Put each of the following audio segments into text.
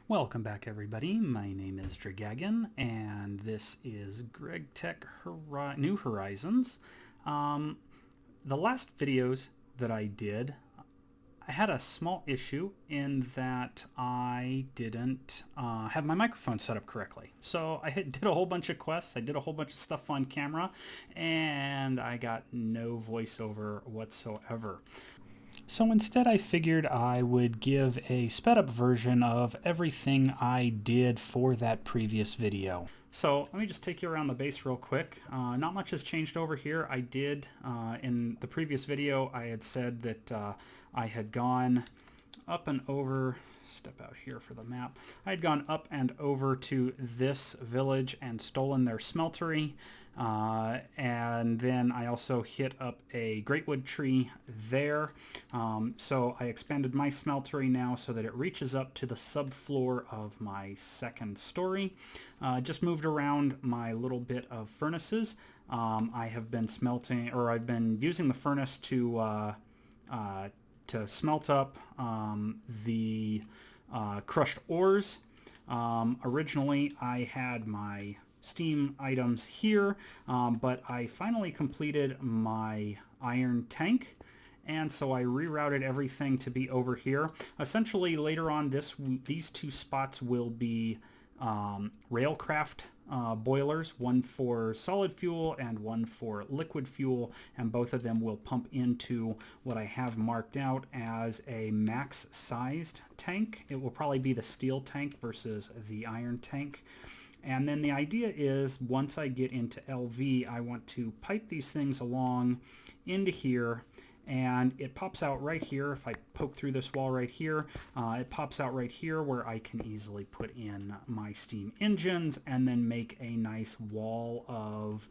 Welcome back, everybody. My name is Dragagon, and this is Gregtech New Horizons. The last videos that I did, I had a small issue in that I didn't have my microphone set up correctly. So I did a whole bunch of quests, I did a whole bunch of stuff on camera, and I got no voiceover whatsoever. So instead I figured I would give a sped up version of everything I did for that previous video. So let me just take you around the base real quick. Not much has changed over here. I did, in the previous video, I had said that I had gone up and over, step out here for the map, I had gone up and over to this village and stolen their smeltery. And then I also hit up a greatwood tree there. So I expanded my smeltery now so that it reaches up to the subfloor of my second story. Just moved around my little bit of furnaces. I have been smelting, or I've been using the furnace to smelt up the crushed ores. Originally I had my steam items here, but I finally completed my iron tank, and so I rerouted everything to be over here. Essentially later on these two spots will be railcraft boilers, one for solid fuel and one for liquid fuel, and both of them will pump into what I have marked out as a max sized tank. It will probably be the steel tank versus the iron tank. And then the idea is once I get into LV, I want to pipe these things along into here, and it pops out right here. If I poke through this wall right here, it pops out right here where I can easily put in my steam engines and then make a nice wall of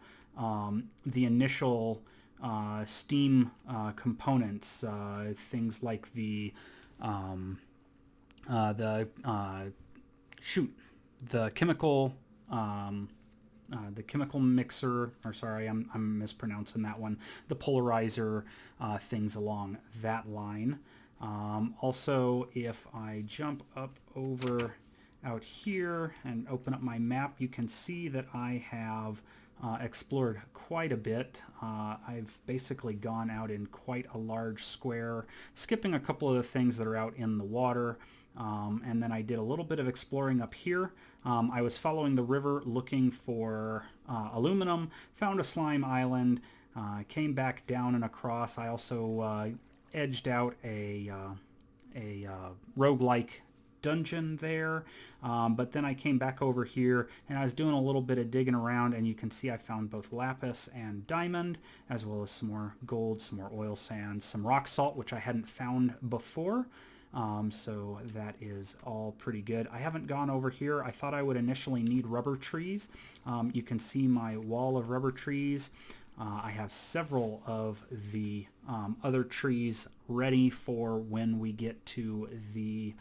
the initial steam components, things like the chemical mixer, or sorry, I'm mispronouncing that one, the polarizer, things along that line. Also, if I jump up over out here and open up my map, you can see that I have explored quite a bit. I've basically gone out in quite a large square, skipping a couple of the things that are out in the water. And then I did a little bit of exploring up here. I was following the river looking for aluminum, found a slime island, came back down and across. I also edged out a roguelike dungeon there, but then I came back over here and I was doing a little bit of digging around, and you can see I found both lapis and diamond, as well as some more gold, some more oil sands, some rock salt, which I hadn't found before. So that is all pretty good. I haven't gone over here. I thought I would initially need rubber trees. You can see my wall of rubber trees. I have several of the other trees ready for when we get to the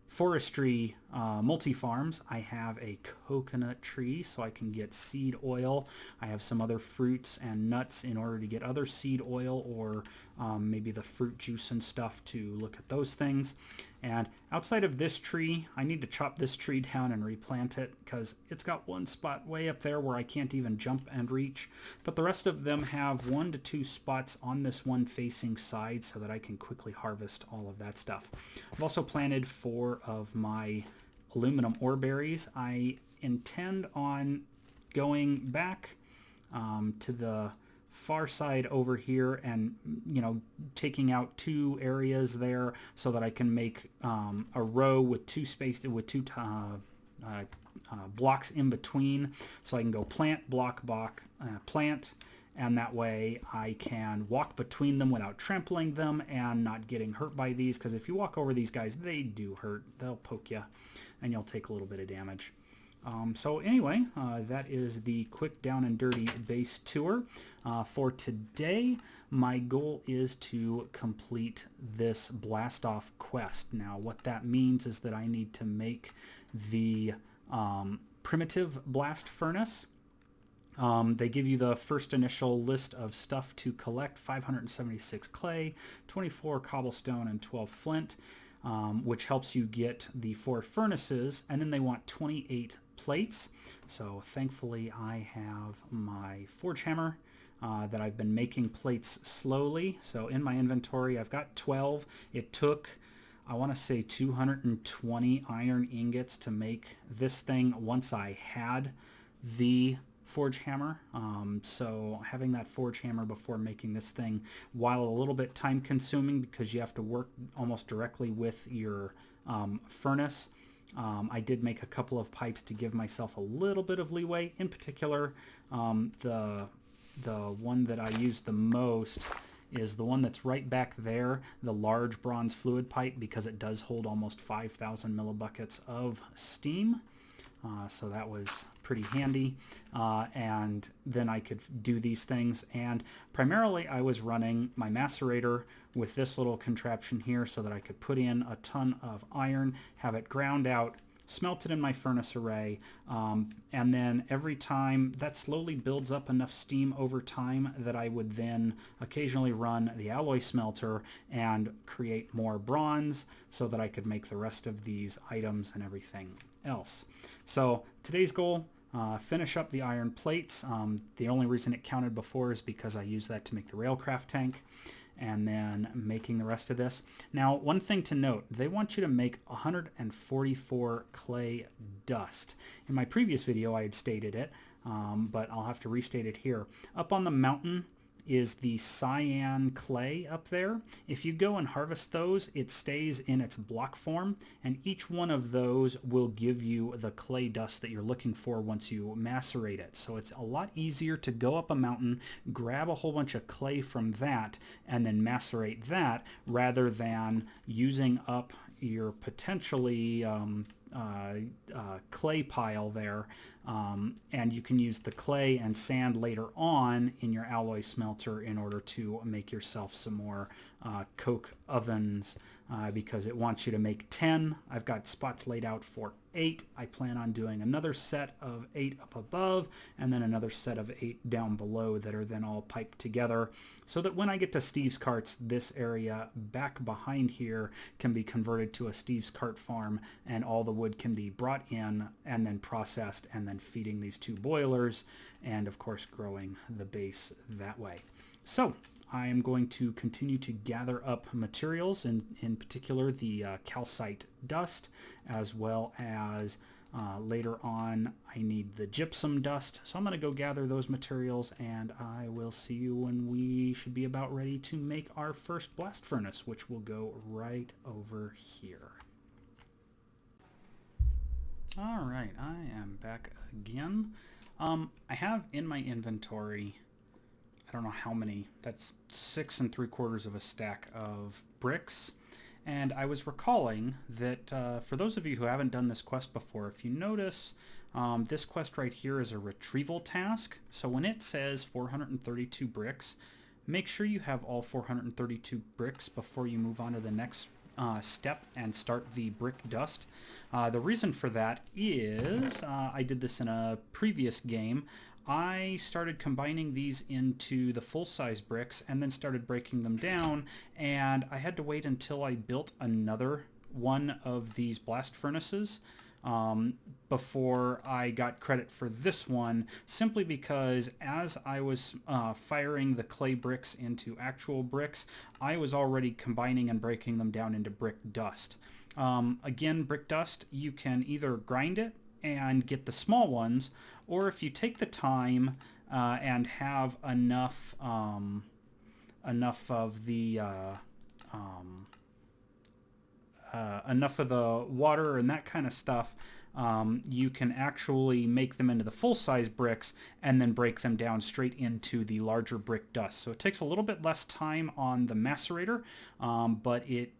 forestry multi-farms. I have a coconut tree so I can get seed oil. I have some other fruits and nuts in order to get other seed oil, or maybe the fruit juice and stuff to look at those things. And outside of this tree, I need to chop this tree down and replant it because it's got one spot way up there where I can't even jump and reach. But the rest of them have 1 to 2 spots on this one facing side so that I can quickly harvest all of that stuff. I've also planted 4 of my aluminum ore berries. I intend on going back to the far side over here and, you know, taking out 2 areas there so that I can make a row with 2 blocks in between, so I can go plant, block, plant, and that way I can walk between them without trampling them and not getting hurt by these, because if you walk over these guys, they do hurt. They'll poke you and you'll take a little bit of damage. So anyway, that is the quick down and dirty base tour. For today, my goal is to complete this blast off quest. Now what that means is that I need to make the primitive blast furnace. They give you the first initial list of stuff to collect: 576 clay, 24 cobblestone, and 12 flint, which helps you get the 4 furnaces, and then they want 28 plates. So thankfully I have my forge hammer that I've been making plates slowly. So in my inventory I've got 12. It took, I want to say, 220 iron ingots to make this thing once I had the forge hammer. So having that forge hammer before making this thing, while a little bit time consuming because you have to work almost directly with your furnace, I did make a couple of pipes to give myself a little bit of leeway. In particular, the one that I use the most is the one that's right back there, the large bronze fluid pipe, because it does hold almost 5,000 millibuckets of steam. So that was pretty handy, and then I could do these things. And primarily I was running my macerator with this little contraption here so that I could put in a ton of iron, have it ground out, smelt it in my furnace array, and then every time that slowly builds up enough steam over time that I would then occasionally run the alloy smelter and create more bronze so that I could make the rest of these items and everything else. So today's goal, finish up the iron plates. The only reason it counted before is because I used that to make the railcraft tank, and then making the rest of this. Now, one thing to note, they want you to make 144 clay dust. In my previous video I had stated it, but I'll have to restate it here. Up on the mountain is the cyan clay up there. If you go and harvest those, it stays in its block form, and each one of those will give you the clay dust that you're looking for once you macerate it. So it's a lot easier to go up a mountain, grab a whole bunch of clay from that, and then macerate that, rather than using up your potentially clay pile there, and you can use the clay and sand later on in your alloy smelter in order to make yourself some more coke ovens, because it wants you to make 10. I've got spots laid out for 8. I plan on doing another set of 8 up above and then another set of 8 down below that are then all piped together, so that when I get to Steve's carts, this area back behind here can be converted to a Steve's cart farm, and all the wood can be brought in and then processed, and then feeding these 2 boilers, and of course growing the base that way. So I am going to continue to gather up materials, in particular the calcite dust, as well as later on I need the gypsum dust. So I'm going to go gather those materials, and I will see you when we should be about ready to make our first blast furnace, which will go right over here. All right, I am back again. I have in my inventory, I don't know how many, that's 6 3/4 of a stack of bricks. And I was recalling that for those of you who haven't done this quest before, if you notice, this quest right here is a retrieval task. So when it says 432 bricks, make sure you have all 432 bricks before you move on to the next step and start the brick dust. The reason for that is, I did this in a previous game. I started combining these into the full-size bricks and then started breaking them down, and I had to wait until I built another one of these blast furnaces before I got credit for this one, simply because as I was firing the clay bricks into actual bricks, I was already combining and breaking them down into brick dust. Again, brick dust, you can either grind it and get the small ones, or if you take the time and have enough enough of the water and that kind of stuff, you can actually make them into the full-size bricks and then break them down straight into the larger brick dust. So it takes a little bit less time on the macerator, but it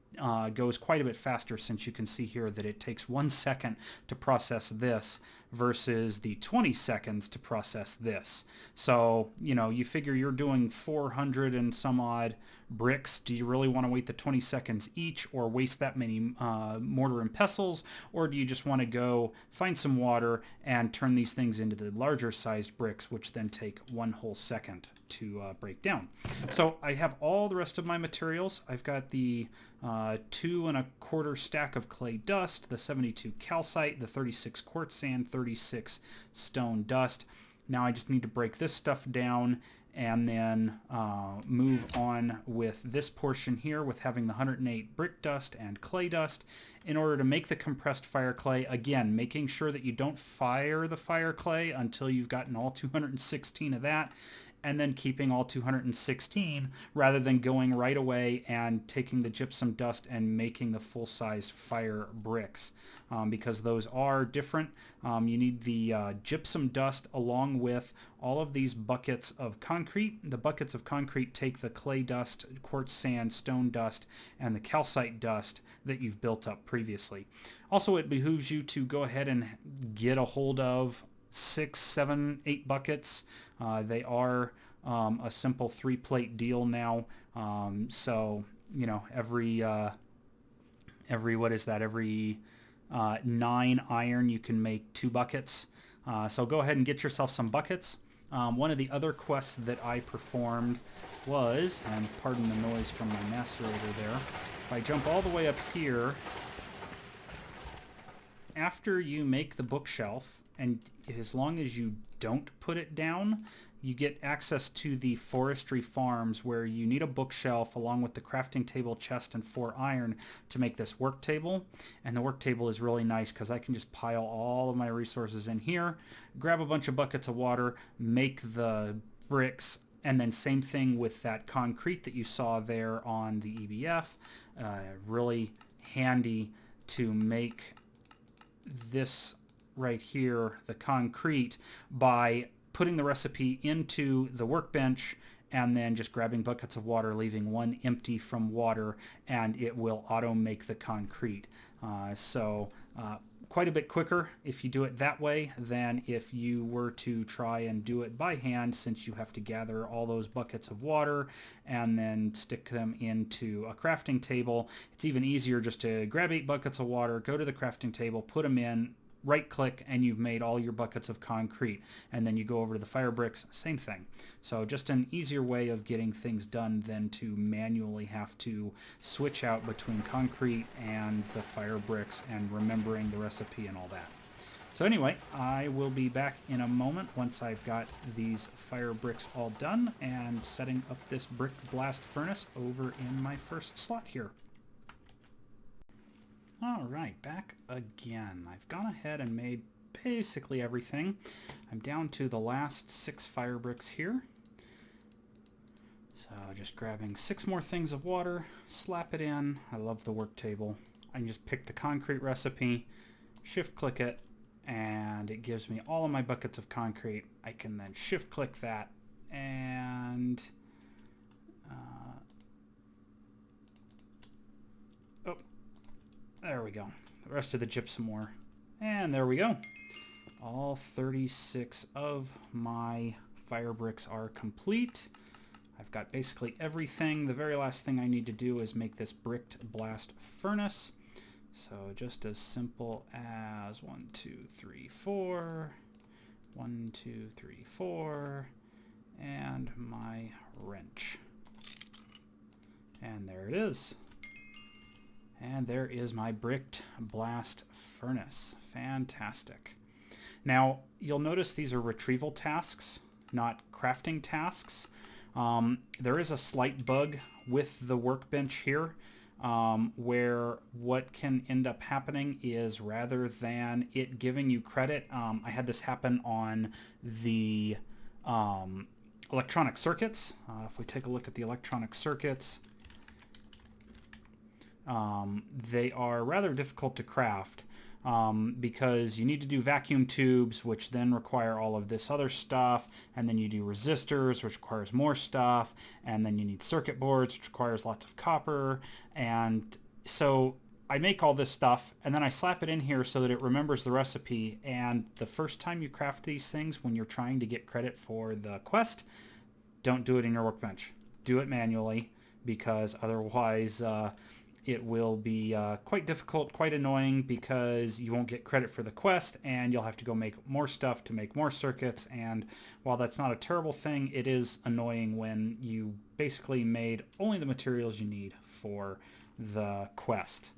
goes quite a bit faster, since you can see here that it takes 1 second to process this versus the 20 seconds to process this. So, you know, you figure you're doing 400 and some odd bricks. Do you really want to wait the 20 seconds each or waste that many mortar and pestles? Or do you just want to go find some water and turn these things into the larger sized bricks, which then take 1 whole second to break down? So I have all the rest of my materials. I've got the 2 1/4 stack of clay dust, the 72 calcite, the 36 quartz sand, 36 stone dust. Now I just need to break this stuff down and then move on with this portion here with having the 108 brick dust and clay dust in order to make the compressed fire clay. Again, making sure that you don't fire the fire clay until you've gotten all 216 of that, and then keeping all 216 rather than going right away and taking the gypsum dust and making the full-sized fire bricks, because those are different. You need the gypsum dust along with all of these buckets of concrete. The buckets of concrete take the clay dust, quartz sand, stone dust, and the calcite dust that you've built up previously. Also, it behooves you to go ahead and get a hold of 6, 7, 8 buckets. They are a simple 3-plate deal now. So, you know, every what is that? Every 9 iron you can make 2 buckets. So go ahead and get yourself some buckets. One of the other quests that I performed was, and pardon the noise from my macerator there, if I jump all the way up here, after you make the bookshelf, and as long as you don't put it down, you get access to the forestry farms where you need a bookshelf along with the crafting table, chest, and 4 iron to make this work table. And the work table is really nice because I can just pile all of my resources in here, grab a bunch of buckets of water, make the bricks, and then same thing with that concrete that you saw there on the EBF. Really handy to make this right here, the concrete, by putting the recipe into the workbench and then just grabbing buckets of water, leaving 1 empty from water, and it will auto make the concrete. So quite a bit quicker if you do it that way than if you were to try and do it by hand, since you have to gather all those buckets of water and then stick them into a crafting table. It's even easier just to grab 8 buckets of water, go to the crafting table, put them in, right click, and you've made all your buckets of concrete. And then you go over to the fire bricks, same thing. So just an easier way of getting things done than to manually have to switch out between concrete and the fire bricks and remembering the recipe and all that. So anyway, I will be back in a moment once I've got these fire bricks all done and setting up this brick blast furnace over in my first slot here. Alright, back again. I've gone ahead and made basically everything. I'm down to the last 6 fire bricks here. So just grabbing 6 more things of water, slap it in. I love the work table. I can just pick the concrete recipe, shift click it, and it gives me all of my buckets of concrete. I can then shift click that and there we go. The rest of the gypsum ore. And there we go. All 36 of my fire bricks are complete. I've got basically everything. The very last thing I need to do is make this bricked blast furnace. So just as simple as 1, 2, 3, 4. 1, 2, 3, 4. And my wrench. And there it is. And there is my bricked blast furnace. Fantastic. Now, you'll notice these are retrieval tasks, not crafting tasks. There is a slight bug with the workbench here, where what can end up happening is, rather than it giving you credit, I had this happen on the electronic circuits. If we take a look at the electronic circuits, they are rather difficult to craft because you need to do vacuum tubes, which then require all of this other stuff, and then you do resistors, which requires more stuff, and then you need circuit boards, which requires lots of copper. And so I make all this stuff, and then I slap it in here so that it remembers the recipe, and the first time you craft these things when you're trying to get credit for the quest, don't do it in your workbench. Do it manually, because otherwise it will be quite difficult, quite annoying, because you won't get credit for the quest, and you'll have to go make more stuff to make more circuits, and while that's not a terrible thing, it is annoying when you basically made only the materials you need for the quest.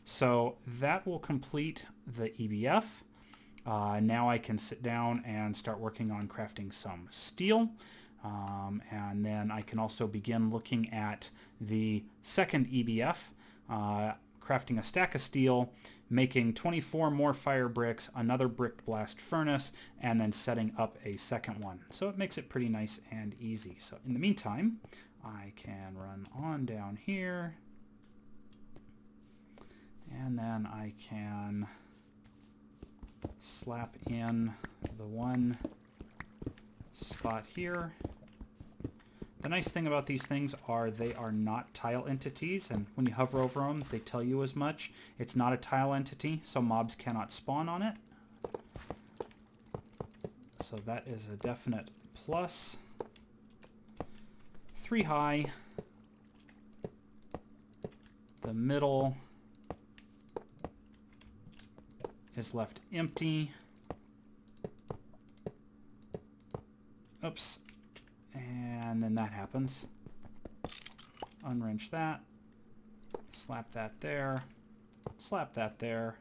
So that will complete the EBF. Now I can sit down and start working on crafting some steel. And then I can also begin looking at the second EBF, crafting a stack of steel, making 24 more fire bricks, another brick blast furnace, and then setting up a second one. So it makes it pretty nice and easy. So in the meantime, I can run on down here, and then I can slap in the one spot here. The nice thing about these things are they are not tile entities, and when you hover over them, they tell you as much. It's not a tile entity, so mobs cannot spawn on it. So that is a definite plus. 3 high. The middle is left empty. Oops. And then that happens. Unwrench that. Slap that there. Slap that there.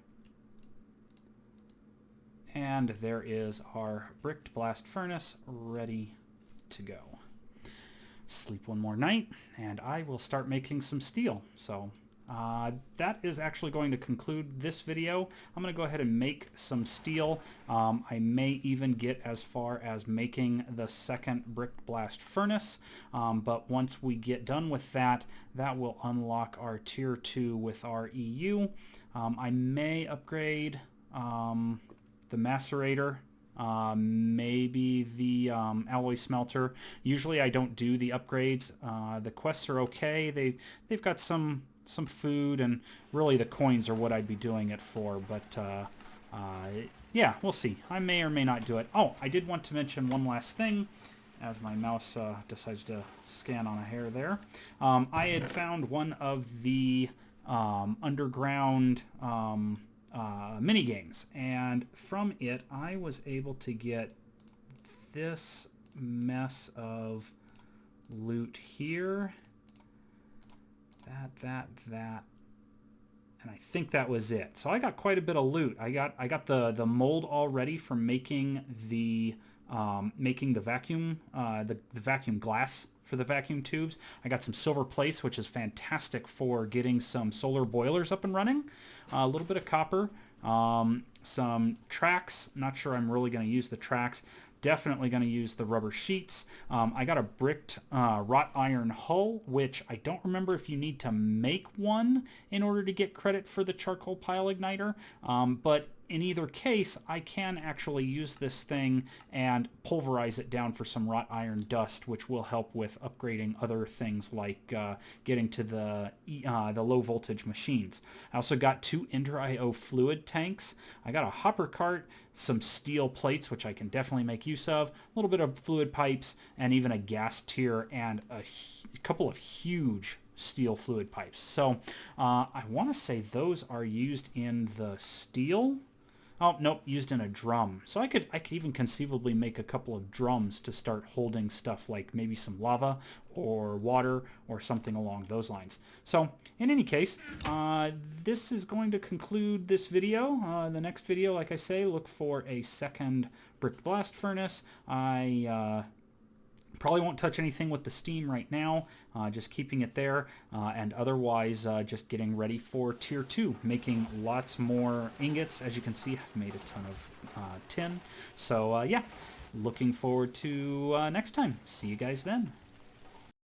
And there is our bricked blast furnace ready to go. Sleep one more night, and I will start making some steel. So that is actually going to conclude this video. I'm going to go ahead and make some steel. I may even get as far as making the second brick blast furnace, but once we get done with that, that will unlock our tier 2 with our EU. I may upgrade the macerator, maybe the alloy smelter. Usually I don't do the upgrades. The quests are okay. They've got some food, and really the coins are what I'd be doing it for, but yeah, we'll see. I may or may not do it. Oh, I did want to mention one last thing as my mouse decides to scan on a hair there. I had found one of the underground mini games, and from it I was able to get this mess of loot here. That, and I think that was it. So I got quite a bit of loot. I got the mold already for making the vacuum the vacuum glass for the vacuum tubes. I got some silver plates, which is fantastic for getting some solar boilers up and running. A little bit of copper, some tracks. Not sure I'm really going to use the tracks. Definitely going to use the rubber sheets. I got a bricked wrought iron hull, which I don't remember if you need to make one in order to get credit for the charcoal pile igniter, but in either case, I can actually use this thing and pulverize it down for some wrought iron dust, which will help with upgrading other things like getting to the low voltage machines. I also got 2 Ender IO fluid tanks. I got a hopper cart, some steel plates, which I can definitely make use of, a little bit of fluid pipes, and even a gas tier and a couple of huge steel fluid pipes. So I want to say those are used in the steel. Oh, nope, used in a drum. So I could even conceivably make a couple of drums to start holding stuff like maybe some lava or water or something along those lines. So in any case, this is going to conclude this video. The next video, like I say, look for a second brick blast furnace. I probably won't touch anything with the steam right now, just keeping it there, and otherwise just getting ready for tier 2, making lots more ingots. As you can see, I've made a ton of tin. So yeah, looking forward to next time. See you guys then.